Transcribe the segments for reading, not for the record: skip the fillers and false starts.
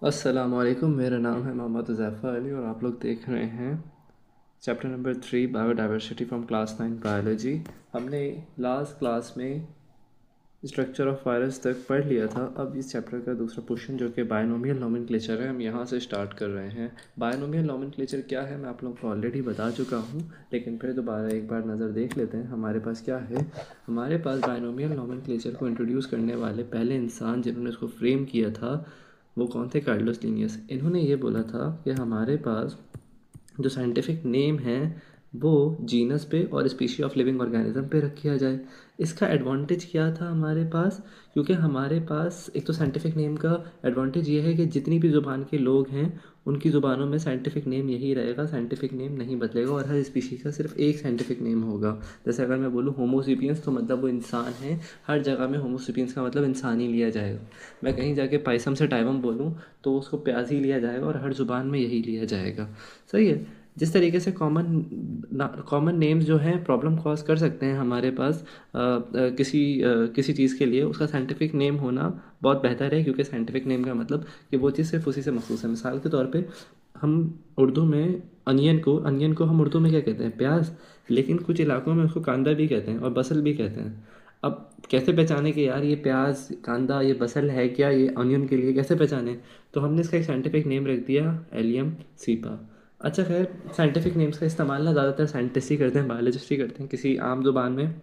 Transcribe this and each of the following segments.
अस्सलामुअलैकुम। मेरा नाम है मोहम्मद ज़ैफ़र अली और आप लोग देख रहे हैं chapter number 3 biodiversity from class 9 biology. हमने लास्ट क्लास में स्ट्रक्चर ऑफ वायरस तक पढ़ लिया था। अब इस चैप्टर का दूसरा पोर्शन जो कि बायनोमियल नोमेनक्लेचर है, हम यहाँ से स्टार्ट कर रहे हैं। बायनोमियल नोमेनक्लेचर क्या है मैं आप लोगों को ऑलरेडी बता चुका हूँ, लेकिन फिर दोबारा एक बार नज़र देख लेते हैं हमारे पास क्या है। हमारे पास बायनोमियल नोमेनक्लेचर को इंट्रोड्यूस करने वाले पहले इंसान जिन्होंने इसको फ्रेम किया था वो कौन थे? Carlos Linnaeus. इन्होंने ये बोला था कि हमारे पास जो साइंटिफिक नेम है वो जीनस पे और स्पीशी ऑफ लिविंग ऑर्गेनिज्म पे रख किया जाए। इसका एडवांटेज क्या था हमारे पास? क्योंकि हमारे पास एक तो साइंटिफिक नेम का एडवांटेज ये है कि जितनी भी ज़ुबान के लोग हैं उनकी ज़ुबानों में साइंटिफिक नेम यही रहेगा, साइंटिफिक नेम नहीं बदलेगा और हर स्पीशी का सिर्फ एक साइंटिफिक नेम होगा। जैसे अगर मैं बोलूँ होमोसेपियंस तो मतलब वो इंसान है, हर जगह में होमोसेपियंस का मतलब इंसान ही लिया जाएगा। मैं कहीं जाके पाइसम से टाइवम बोलूँ तो उसको प्याज ही लिया जाएगा और हर ज़ुबान में यही लिया जाएगा। सही है। जिस तरीके से कॉमन नेम्स जो हैं प्रॉब्लम कॉज कर सकते हैं हमारे पास किसी चीज़ के लिए, उसका साइंटिफिक नेम होना बहुत बेहतर है, क्योंकि साइंटिफिक नेम का मतलब कि वो चीज़ सिर्फ उसी से मखसूस है। मिसाल के तौर पे हम उर्दू में अनियन को हम उर्दू में क्या कहते हैं? प्याज। लेकिन कुछ इलाकों में उसको कांदा भी कहते हैं और बसल भी कहते हैं। अब कैसे पहचाने कि यार ये प्याज, कांदा, ये बसल है क्या, ये अनियन के लिए कैसे पहचाने? तो हमने इसका एक साइंटिफिक नेम रख दिया, एलियम सीपा। अच्छा खैर, साइंटिफिक नेम्स का इस्तेमाल ना ज़्यादातर साइंटिस्ट ही करते हैं, बायोलॉजिस्ट ही करते हैं। किसी आम ज़ुबान में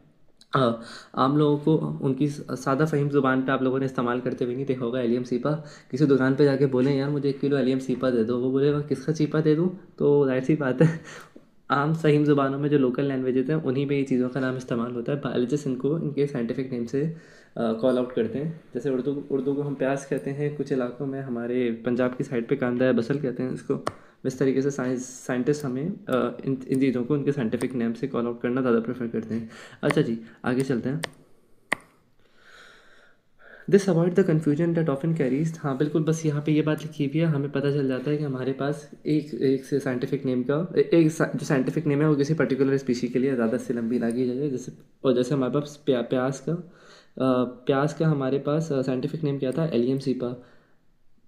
अ, आम लोगों को उनकी सादा फ़हीम ज़ुबान पे आप लोगों ने इस्तेमाल करते हुए नहीं देखा होगा एलियम सीपा। किसी दुकान पे जाके बोलें यार मुझे 1 किलो एलियम सीपा दे दो, वो बोलेगा किसका चीपा दे दूँ? तो जाहिर सी बात है आम फ़हीम ज़ुबानों में जो लोकल लैंग्वेजेज़ हैं उन्हीं में ये चीज़ों का नाम इस्तेमाल होता है। बायोलॉजिस्ट इनको इनके साइंटिफिक नेम से कॉल आउट करते हैं। जैसे उर्दू उर्दू को हम प्याज कहते हैं, कुछ इलाकों में हमारे पंजाब की साइड पे कांदा है, बसल कहते हैं इसको। इस तरीके से साइंटिस्ट हमें इन चीज़ों को उनके साइंटिफिक नेम से कॉल आउट करना ज़्यादा प्रेफर करते हैं। अच्छा जी, आगे चलते हैं। This avoid the confusion that often carries. हाँ बिल्कुल, बस यहाँ पे ये बात लिखी हुई है, हमें पता चल जाता है कि हमारे पास एक एक से साइंटिफिक नेम का जो साइंटिफिक नेम है वो किसी पर्टिकुलर स्पीशी के लिए ज़्यादा से लंबी ना की जाए। जैसे और जैसे हमारे पास प्याज का हमारे पास साइंटिफिक नेम क्या था? Allium cepa.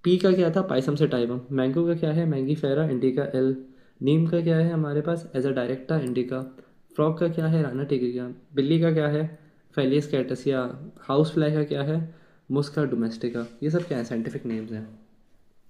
पी का क्या था? पाइसम से टाइवम। मैंगो का क्या है? मैंगी फेरा इंडिका एल। नीम का क्या है हमारे पास? एज अ डायरेक्टा इंडिका। फ्रॉग का क्या है? राना टिग्रिया। बिल्ली का क्या है? फेलियस कैटसिया। हाउस फ्लाई का क्या है? मुस्का डोमेस्टिका। ये सब क्या है? साइंटिफिक नेम्स हैं।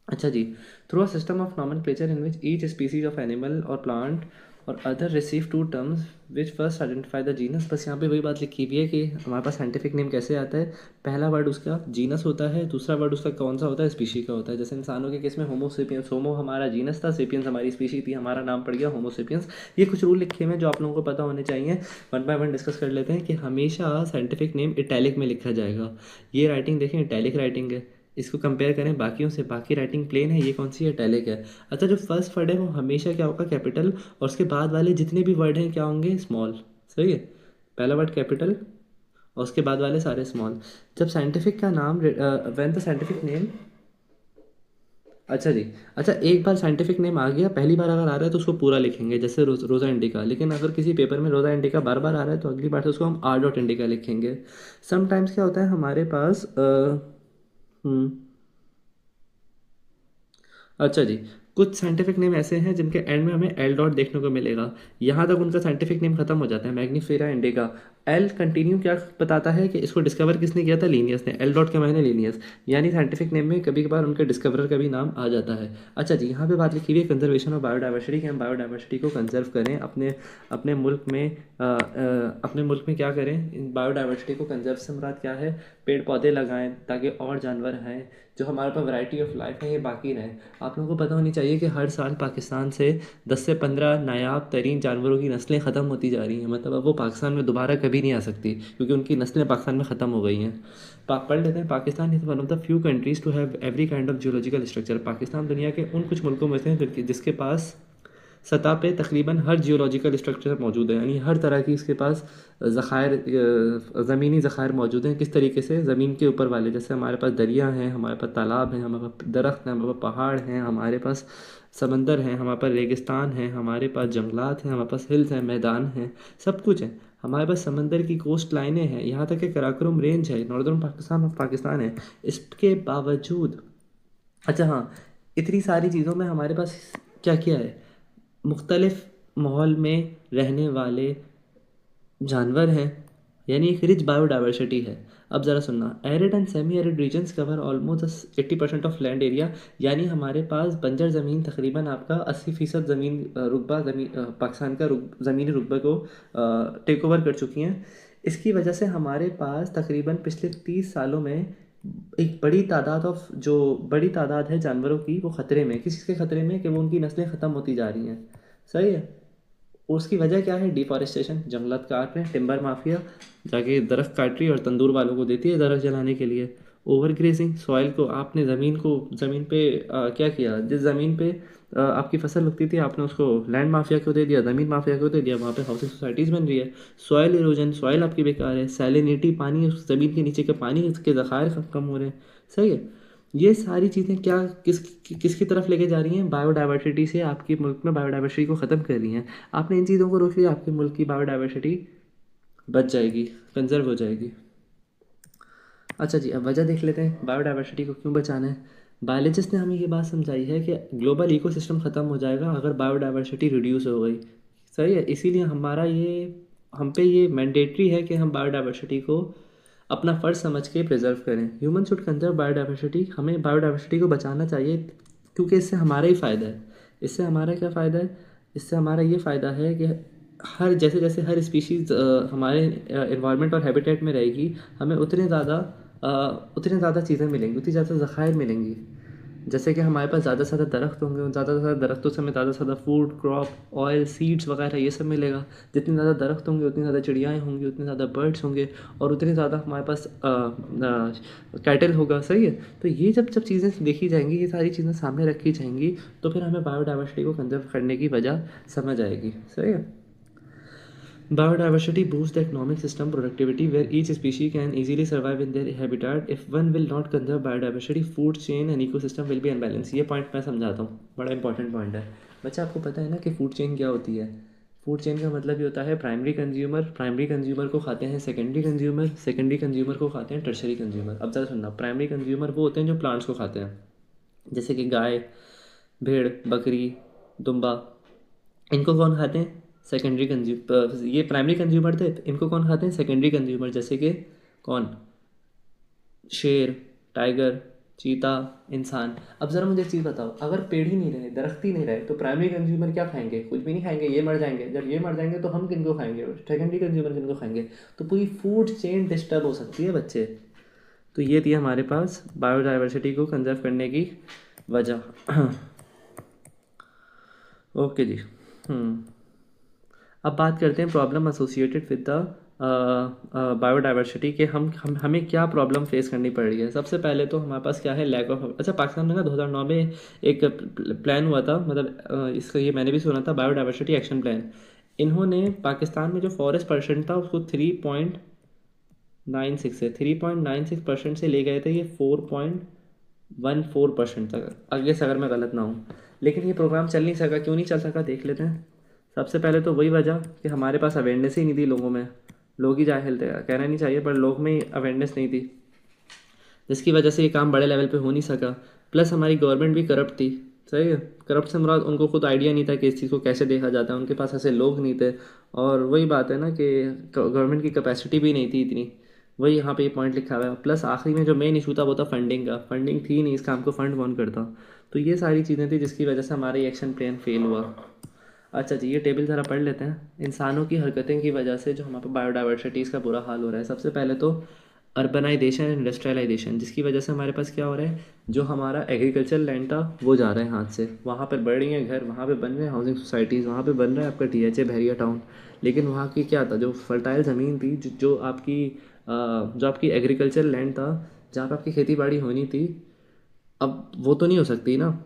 अच्छा जी, through a system of nomenclature in which each species of animal or plant or other receive two terms which first identify the genus. बस यहाँ पे वही बात लिखी हुई है कि हमारे पास साइंटिफिक नेम कैसे आता है। पहला वर्ड उसका जीनस होता है, दूसरा वर्ड उसका कौन सा होता है? स्पीशी का होता है। जैसे इंसानों के केस में होमोसेपियंस, होमो हमारा जीनस था, सेपियंस हमारी स्पीशी थी, हमारा नाम पड़ गया होमोसेपियंस। ये कुछ रूल लिखे हुए हैं जो आप लोगों को पता होने चाहिए। वन बाय वन डिस्कस कर लेते हैं कि हमेशा साइंटिफिक नेम इटैलिक में लिखा जाएगा। ये राइटिंग देखें, इटैलिक राइटिंग है। इसको कंपेयर करें बाकियों से, बाकी राइटिंग प्लेन है, ये कौन सी है? इटैलिक है। अच्छा, जो फर्स्ट वर्ड है वो हमेशा क्या होगा? कैपिटल। और उसके बाद वाले जितने भी वर्ड हैं क्या होंगे? स्मॉल। सही है। पहला वर्ड कैपिटल और उसके बाद वाले सारे स्मॉल। जब साइंटिफिक का नाम व्हेन द साइंटिफिक नेम। अच्छा जी। अच्छा, एक बार साइंटिफिक नेम आ गया, पहली बार अगर आ रहा है तो उसको पूरा लिखेंगे, जैसे रोज़ा इंडिका। लेकिन अगर किसी पेपर में रोज़ा इंडिका बार बार आ रहा है तो अगली बार से उसको हम आर डॉट इंडिका लिखेंगे। समटाइम्स क्या होता है हमारे पास हम्म, अच्छा जी, कुछ साइंटिफिक नेम ऐसे हैं जिनके एंड में हमें एल डॉट देखने को मिलेगा। यहाँ तक उनका साइंटिफिक नेम खत्म हो जाता है, मैग्नीफेरा इंडिका। एल कंटिन्यू क्या बताता है कि इसको डिस्कवर किसने किया था? लीनियस ने। एल डॉट के मायने लीनियस। यानी साइंटिफिक नेम में कभी कभार उनके डिस्कवरर का भी नाम आ जाता है। अच्छा जी, यहाँ पे बात लिखी हुई है कंजर्वेशन ऑफ बायोडाइवर्सिटी, कि हम बायोडाइवर्सिटी को कंजर्व करें अपने अपने मुल्क में। अपने मुल्क में क्या करें? बायोडाइवर्सिटी को कंजर्व से मुराद क्या है? पेड़ पौधे लगाएं ताकि और जानवर हैं, जो हमारे पास वैरायटी ऑफ लाइफ है ये बाकी रहे। आप लोगों को पता होनी चाहिए कि हर साल पाकिस्तान से 10 से 15 नायाब तरीन जानवरों की नस्लें ख़त्म होती जा रही हैं। मतलब अब वो पाकिस्तान में दोबारा कभी नहीं आ सकती, क्योंकि उनकी नस्लें पाकिस्तान में ख़त्म हो गई हैं। पढ़ लेते हैं, Pakistan is one of the few countries to have every kind of geological structure. Pakistan दुनिया के उन कुछ मुल्कों में से हैं जिसके पास सतह पे तकरीबन हर जियोलॉजिकल स्ट्रक्चर मौजूद है, यानी हर तरह की इसके पास ज़खायर, ज़मीनी ज़खायर मौजूद हैं। किस तरीके से? ज़मीन के ऊपर वाले, जैसे हमारे पास दरिया हैं, हमारे पास तालाब हैं, हमारे पास दरख्त हैं, हमारे पास पहाड़ हैं, हमारे पास समंदर हैं, हमारे पास रेगिस्तान हैं, हमारे पास जंगलात हैं, हमारे पास हिल्स हैं, मैदान हैं, सब कुछ है। हमारे पास समंदर की कोस्ट लाइनें हैं, यहाँ तक कि कराकोरम रेंज है, नॉर्दर्न पाकिस्तान और पाकिस्तान है। इसके बावजूद अच्छा हाँ, इतनी सारी चीज़ों में हमारे पास क्या क्या है, मुख्तलिफ माहौल में रहने वाले जानवर हैं, यानी एक रिच बायोडाइवर्सिटी है। अब ज़रा सुनना, arid and semi arid regions cover almost 80% of land area, यानी हमारे पास बंजर ज़मीन तकरीबन आपका 80% ज़मीन रुकबा ज़मीन पाकिस्तान का ज़मीनी रुकबे को टेक ओवर कर चुकी हैं। इसकी वजह से हमारे पास तकरीबन पिछले 30 सालों में एक बड़ी तादाद है जानवरों की, वो ख़तरे में, किस चीज़ के ख़तरे में, कि वो उनकी नस्लें ख़त्म होती जा रही हैं। सही है। उसकी वजह क्या है, डिफॉरेस्टेशन, जंगलात काट रहे हैं, टिम्बर माफिया जाके दरख्त काट रही है और तंदूर वालों को देती है दरख्त जलाने के लिए। ओवर ग्रेजिंग, सॉइल को आपने ज़मीन पे क्या किया, जिस ज़मीन पे आपकी फसल उगती थी आपने उसको लैंड माफिया को दे दिया, ज़मीन माफिया को दे दिया, वहाँ पे हाउसिंग सोसाइटीज़ बन रही है। सॉइल इरोजन, सॉइल आपकी बेकार है। सैलिनिटी, पानी, उस ज़मीन के नीचे के पानी के ज़खायर कम हो रहे हैं। सही है। ये सारी चीज़ें क्या किसकी तरफ लेके जा रही हैं, बायोडाइवर्सिटी से, आपके मुल्क में बायोडाइवर्सिटी को ख़त्म कर रही हैं। आपने इन चीज़ों को रोक लिया, आपके मुल्क की बायोडाइवर्सिटी बच जाएगी, कंजर्व हो जाएगी। अच्छा जी, अब वजह देख लेते हैं बायोडाइवर्सिटी को क्यों बचाना है। बायोलॉजिस्ट ने हमें ये बात समझाई है कि ग्लोबल इकोसिस्टम ख़त्म हो जाएगा अगर बायोडाइवर्सिटी रिड्यूस हो गई। सही है। इसीलिए हम पे ये मैंडेटरी है कि हम बायोडाइवर्सिटी को अपना फ़र्ज़ समझ के प्रिजर्व करें। ह्यूमन शुड कंजर्व बायोडाइवर्सिटी, हमें बायोडाइवर्सिटी को बचाना चाहिए, क्योंकि इससे हमारा ही फ़ायदा है। इससे हमारा क्या फ़ायदा है, इससे हमारा ये फ़ायदा है कि हर जैसे जैसे हर स्पीशीज़ हमारे इन्वायरमेंट और हैबिटेट में रहेगी, हमें उतने ज़्यादा चीज़ें मिलेंगी, उतनी ज़्यादा ज़खायर मिलेंगी। जैसे कि हमारे पास ज़्यादा से ज़्यादा दरख्त होंगे, उन ज़्यादा से ज़्यादा दरख्तों से हमें ज़्यादा से ज़्यादा फूड, क्रॉप, ऑयल, सीड्स वगैरह ये सब मिलेगा। जितने ज़्यादा दरख्त होंगे उतनी ज़्यादा चिड़ियाएँ होंगी, उतने ज़्यादा बर्ड्स होंगे, और उतने ज़्यादा हमारे पास कैटल होगा। सही है। तो ये जब जब चीज़ें देखी जाएंगी, ये सारी चीज़ें सामने रखी जाएंगी, तो फिर हमें बायोडाइवर्सिटी को कंजर्व करने की वजह समझ आएगी। सही है। Biodiversity boosts the economic system productivity where each species can easily survive in their habitat. If one will not conserve biodiversity, food chain and ecosystem will be unbalanced. ये पॉइंट मैं समझाता हूँ, बड़ा इंपॉर्टेंट पॉइंट है। बच्चा, आपको पता है ना कि फूड चेन क्या होती है। फूड चेन का मतलब ये होता है, प्राइमरी कंज्यूमर को खाते हैं सेकेंडरी कंज्यूमर को खाते हैं टर्शरी कंज्यूमर। अब ज़रा सुनना, प्राइमरी कंज्यूमर वो होते हैं जो प्लांट्स को खाते हैं, जैसे कि गाय, भेड़, बकरी, दुम्बा। इनको कौन खाते हैं, सेकेंडरी कंज्यूमर। ये प्राइमरी कंज्यूमर थे, इनको कौन खाते हैं, सेकेंडरी कंज्यूमर। जैसे कि कौन, शेर, टाइगर, चीता, इंसान। अब ज़रा मुझे एक चीज़ बताओ, अगर पेड़ ही नहीं रहे, दरख्त ही नहीं रहे, तो प्राइमरी कंज्यूमर क्या खाएंगे, कुछ भी नहीं खाएंगे, ये मर जाएंगे। जब ये मर जाएंगे तो हम किनको खाएंगे, सेकेंडरी कंज्यूमर किनको खाएंगे। तो पूरी फूड चेन डिस्टर्ब हो सकती है बच्चे। तो ये थी हमारे पास बायोडाइवर्सिटी को कंजर्व करने की वजह। ओके जी। अब बात करते हैं problem associated with the biodiversity के, हमें क्या प्रॉब्लम फेस करनी पड़ रही है। सबसे पहले तो हमारे पास क्या है, लैक ऑफ। अच्छा, पाकिस्तान में ना 2009 में एक प्लान हुआ था, मतलब इसका ये मैंने भी सुना था, बायोडाइवर्सिटी एक्शन प्लान। इन्होंने पाकिस्तान में जो फॉरेस्ट परसेंट था उसको 3.96 से ले गए थे ये 4.14% तक, आगे से अगर मैं गलत ना हूँ। लेकिन ये प्रोग्राम चल नहीं सका। क्यों नहीं चल सका, देख लेते हैं। सबसे पहले तो वही वजह कि हमारे पास अवेयरनेस ही नहीं थी लोगों में। लोग ही जाहिल थे, कहना नहीं चाहिए, पर लोग में अवेयरनेस नहीं थी, जिसकी वजह से ये काम बड़े लेवल पे हो नहीं सका। प्लस हमारी गवर्नमेंट भी करप्ट थी। सही है। करप्ट से मुराद, उनको खुद आइडिया नहीं था कि इस चीज़ को कैसे देखा जाता है, उनके पास ऐसे लोग नहीं थे। और वही बात है ना कि गवर्नमेंट की कैपेसिटी भी नहीं थी इतनी। वही यहाँ पे ये पॉइंट लिखा हुआ है। प्लस आखिरी में जो मेन इशू था वो था फंडिंग का। फंडिंग थी नहीं, इस काम को फंड कौन करता। तो ये सारी चीज़ें थी जिसकी वजह से हमारा ये एक्शन प्लान फेल हुआ। अच्छा जी, ये टेबल ज़रा पढ़ लेते हैं। इंसानों की हरकतें की वजह से जो हमारे पास बायोडाइवर्सिटीज़ का बुरा हाल हो रहा है। सबसे पहले तो अर्बनाइजेशन एंड इंडस्ट्रियलाइजेशन, जिसकी वजह से हमारे पास क्या हो रहा है, जो हमारा एग्रीकल्चर लैंड था वो जा रहा है हाथ से। वहाँ पर बढ़ रही हैं घर, वहाँ पे बन रहे हैं हाउसिंग सोसाइटीज़, वहाँ पे बन रहा है आपका THA बहरिया टाउन। लेकिन वहाँ की क्या था, जो फर्टाइल ज़मीन थी, जो आपकी एग्रीकल्चर लैंड था, जहाँ पर आपकी खेती बाड़ी होनी थी, अब वो तो नहीं हो सकती ना।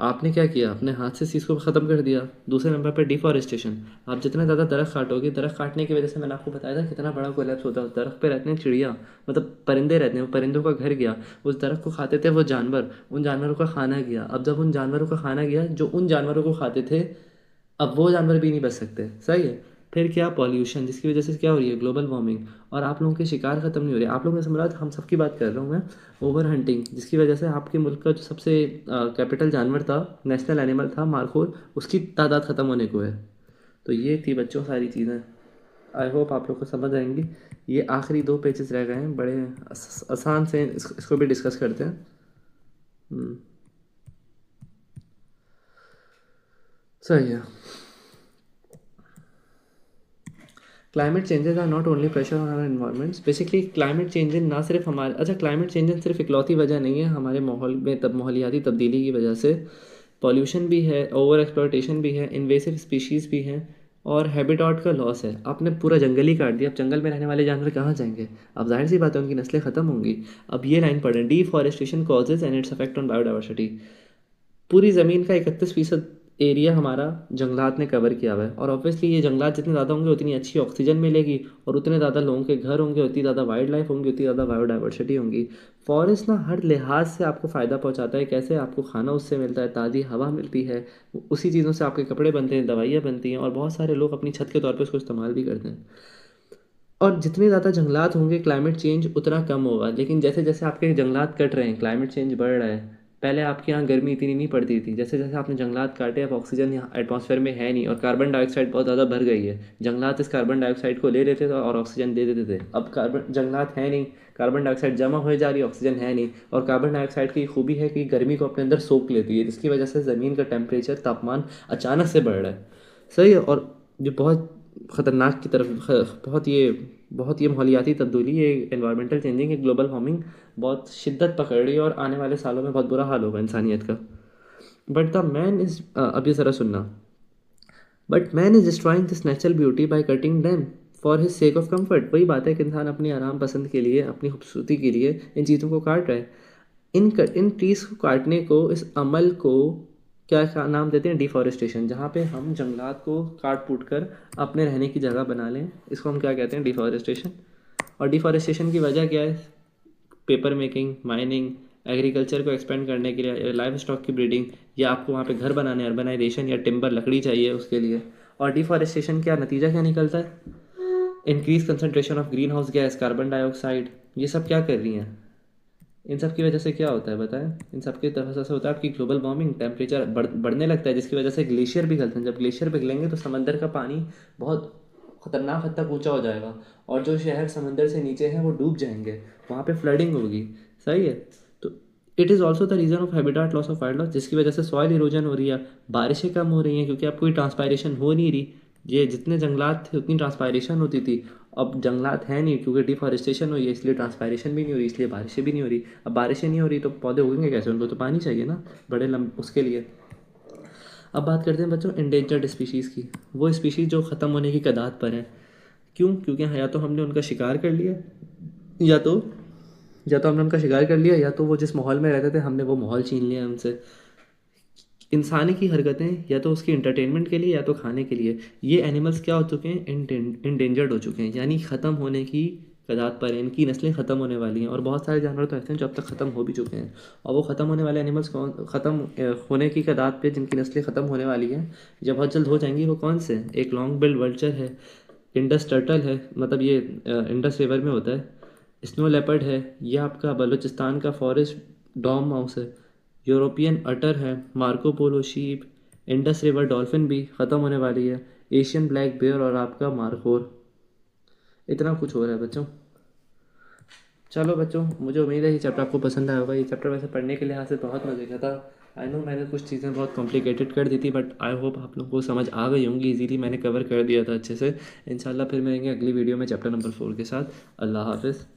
आपने क्या किया, अपने हाथ से इस चीज़ को ख़त्म कर दिया। दूसरे नंबर पर डिफॉरेस्टेशन। आप जितना ज़्यादा दरख्त काटोगे, दरख्त काटने की वजह से मैंने आपको बताया था कितना बड़ा कोलैप्स होता है। दरख्त पे रहते हैं चिड़िया, मतलब परिंदे रहते हैं, वो परिंदों का घर गया। उस दरख्त को खाते थे वो जानवर, उन जानवरों का खाना गया। अब जब उन जानवरों का खाना गया जो उन जानवरों को खाते थे, अब वो जानवर भी नहीं बच सकते। सही है। फिर क्या, पॉल्यूशन, जिसकी वजह से क्या हो रही है, ग्लोबल वार्मिंग, और आप लोगों के शिकार ख़त्म नहीं हो रहे। आप लोगों ने समझा, हम सबकी बात कर रहा हूँ मैं, ओवर हंटिंग, जिसकी वजह से आपके मुल्क का जो सबसे कैपिटल जानवर था, नेशनल एनिमल था मारखोर, उसकी तादाद ख़त्म होने को है। तो ये थी बच्चों सारी चीज़ें। आई होप आप लोग को समझ आएंगी। ये आखिरी 2 पेजेस रह गए हैं, बड़े आसान से, इसको भी डिस्कस करते हैं। सही है। Climate changes are not only pressure on our environments. Basically climate changes ना सिर्फ हमारे, अच्छा क्लाइमेट चेंजेस सिर्फ इकलौती वजह नहीं है, हमारे माहौल में माहौलियाती तब्दीली की वजह से पॉल्यूशन भी है, ओवर एक्सप्लॉयटेशन भी है, इन्वेसिव स्पीशीज़ भी हैं, और हैबिटाट का लॉस है। आपने पूरा जंगल ही काट दिया, अब जंगल में रहने वाले जानवर कहाँ जाएंगे? अब जाहिर सी बात है, उनकी नस्लें ख़त्म होंगी। अब ये लाइन पढ़ें, deforestation causes and its affect on biodiversity. पूरी ज़मीन का 31% एरिया हमारा जंगलात ने कवर किया हुआ है, और ऑब्वियसली ये जंगलात जितने ज़्यादा होंगे उतनी अच्छी ऑक्सीजन मिलेगी, और उतने ज़्यादा लोगों के घर होंगे, उतनी ज़्यादा वाइल्ड लाइफ होंगी, उतनी ज़्यादा बायोडाइवर्सिटी होंगी। फॉरेस्ट ना हर लिहाज से आपको फ़ायदा पहुंचाता है। कैसे? आपको खाना उससे मिलता है, ताज़ी हवा मिलती है, उसी चीज़ों से आपके कपड़े बनते हैं, दवाइयाँ बनती हैं, और बहुत सारे लोग अपनी छत के तौर पर उसको इस्तेमाल भी करते हैं। और जितने ज़्यादा जंगलात होंगे क्लाइमेट चेंज उतना कम होगा। लेकिन जैसे जैसे आपके जंगलात कट रहे हैं, क्लाइमेट चेंज बढ़ रहा है। पहले आपके यहाँ गर्मी इतनी नहीं पड़ती थी, जैसे जैसे आपने जंगलात काटे, अब ऑक्सीजन यहाँ एटमॉस्फेयर में है नहीं, और कार्बन डाइऑक्साइड बहुत ज़्यादा भर गई है। जंगलात इस कार्बन डाइऑक्साइड को ले लेते थे और ऑक्सीजन दे देते थे। अब कार्बन जंगलात है नहीं, कार्बन डाइऑक्साइड जमा हो जा रही है, ऑक्सीजन है नहीं। और कार्बन डाइऑक्साइड की खूबी है कि गर्मी को अपने अंदर सोख लेती है, जिसकी वजह से ज़मीन का टेम्परेचर, तापमान अचानक से बढ़ रहा है। सही है। और जो बहुत ख़तरनाक की तरफ, बहुत ये माहौलियाती तब्दीली, ये एनवायरमेंटल चेंजिंग, ये ग्लोबल वार्मिंग बहुत शिद्दत पकड़ रही है, और आने वाले सालों में बहुत बुरा हाल होगा इंसानियत का। बट द मैन इज़, अभी ज़रा सुनना, but man is destroying this natural beauty by cutting dam for his sake of comfort. वही बात है कि इंसान अपनी आराम पसंद के लिए, अपनी खूबसूरती के लिए इन चीज़ों को काट रहा है। इन ट्रीज़ को काटने को, इस अमल को क्या नाम देते हैं? डिफॉरेस्टेशन। जहाँ पे हम जंगलात को काट फूट कर अपने रहने की जगह बना लें, इसको हम क्या कहते हैं? डिफॉरेस्टेशन। और डिफॉरेस्टेशन की वजह क्या है? पेपर मेकिंग, माइनिंग, एग्रीकल्चर को एक्सपेंड करने के लिए, लाइफ स्टॉक की ब्रीडिंग, या आपको वहाँ पे घर बनाने, अर्बनाइजेशन, या टिम्बर, लकड़ी चाहिए उसके लिए। और डिफॉरेस्टेशन क्या नतीजा क्या निकलता है? Increase concentration of green house gas, carbon dioxide. ये सब क्या कर रही हैं? इन सब की वजह से क्या होता है बताएं? इन सब की वजह से होता है आपकी ग्लोबल वार्मिंग, टेम्परेचर बढ़ने लगता है, जिसकी वजह से ग्लेशियर पिघलते हैं। जब ग्लेशियर पिघलेंगे तो समंदर का पानी बहुत ख़तरनाक हद तक ऊंचा हो जाएगा, और जो शहर समंदर से नीचे हैं वो डूब जाएंगे, वहाँ पे फ्लडिंग होगी। सही है। तो it is also the reason of habitat loss of wild life, जिसकी वजह से सॉइल इरोजन हो रही है, बारिशें कम हो रही हैं, क्योंकि अब कोई ट्रांसपायरेशन हो नहीं रही। ये जितने जंगलात थे उतनी ट्रांसपायरेशन होती थी, अब जंगलात है नहीं, क्योंकि डिफॉरेस्टेशन हुई है, इसलिए ट्रांसपायरेशन भी नहीं हो रही, इसलिए बारिशें भी नहीं हो रही। अब बारिशें नहीं हो रही तो पौधे उगेंगे कैसे? उनको तो पानी चाहिए ना, बड़े उसके लिए। अब बात करते हैं बच्चों इंडेंजर्ड स्पीशीज़ की, वो स्पीशीज़ जो ख़त्म होने की कगार पर हैं। क्यों? क्योंकि या तो हमने उनका शिकार कर लिया, या तो हमने उनका शिकार कर लिया, या तो वो जिस माहौल में रहते थे हमने वो माहौल छीन लिया उनसे। इंसानी की हरकतें या तो उसकी एंटरटेनमेंट के लिए या तो खाने के लिए, ये एनिमल्स क्या हो चुके हैं? इंडेंजर्ड हो चुके हैं, यानी ख़त्म होने की कगार पर हैं। इनकी नस्लें ख़त्म होने वाली हैं, और बहुत सारे जानवर तो ऐसे हैं जो अब तक ख़त्म हो भी चुके हैं। और वो ख़त्म होने वाले एनिमल्स होने की कगार पे, जिनकी नस्लें ख़त्म होने वाली हैं, जब बहुत जल्द हो जाएंगी, वो कौन से? एक लॉन्ग बिल्ड वल्चर है, इंडस टर्टल है, मतलब ये इंडस रिवर में होता है, स्नो लेपर्ड है, ये आपका बलूचिस्तान का फॉरेस्ट डॉम माउस है, यूरोपियन अटर है, Marco Polo sheep, Indus river dolphin भी ख़त्म होने वाली है, एशियन ब्लैक बेयर, और आपका मारखोर। इतना कुछ हो रहा है बच्चों। चलो बच्चों, मुझे उम्मीद है ये चैप्टर आपको पसंद आया होगा। ये चैप्टर वैसे पढ़ने के लिहाज से बहुत मज़े का था। आई नो मैंने कुछ चीज़ें बहुत कॉम्प्लिकेटेड कर दी थी, बट आई होप आप लोगों को समझ आ गई होंगी। इजीली मैंने कवर कर दिया था अच्छे से। इंशाल्लाह फिर मिलेंगे अगली वीडियो में चैप्टर नंबर 4 के साथ। अल्लाह हाफ़िज़।